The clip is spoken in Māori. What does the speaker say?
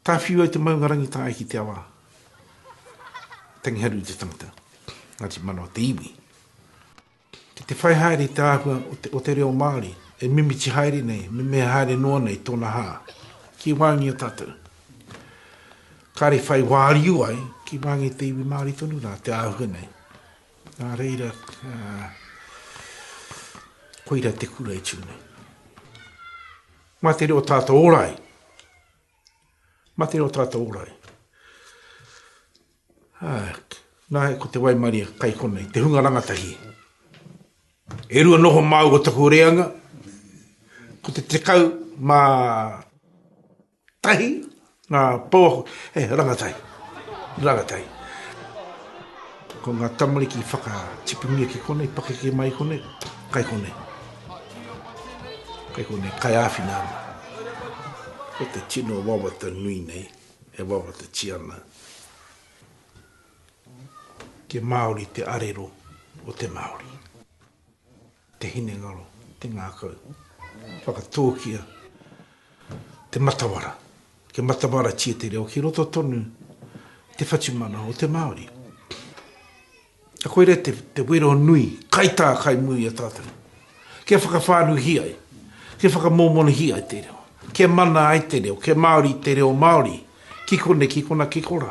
Tā whiu ai te maungarangi tā ai ki te awa. Tangi haru te tangata. Ngati manawa te iwi. Ki te whai haere te āhua o te reo Māori. E mimichi haere nei, me haere noa nei tōna hā. Ki wāngi o tātou. Kāre whai wāriu ai, ki wāngi te iwi Māori tonu rā, te āhua nei. Nā reira, koira te kura i tūnei. Mā te reo tātou orai. Mā te reo tātou orai. Nā he ko te Waimaria kai konei, te hunga rangatahi. E rua noho māu o taku reanga, ko te tekau mā tahi, ngā pōho, rangatai, rangatai. Ko ngā tamariki whaka tipumia ki konei, pakeke mai konei, kai konei. Kai konei, kai āwhina ana. Ko te tino wawata nui nei, e wawata tiana. Ke Māori te arero o te Māori. Te hinengaro, te ngākau. Whakatōkia, te matawara. Ke matawara tia te reo, ki roto tonu, te whatumana o te Māori. A koere te wero nui, kai tā kai mui a tātou. Ke whakawhānu hi ai, ke whakamōmona hi ai te reo. Ke mana ai te reo, ke Māori te reo Māori. Ki kone, ki kona, ki kora.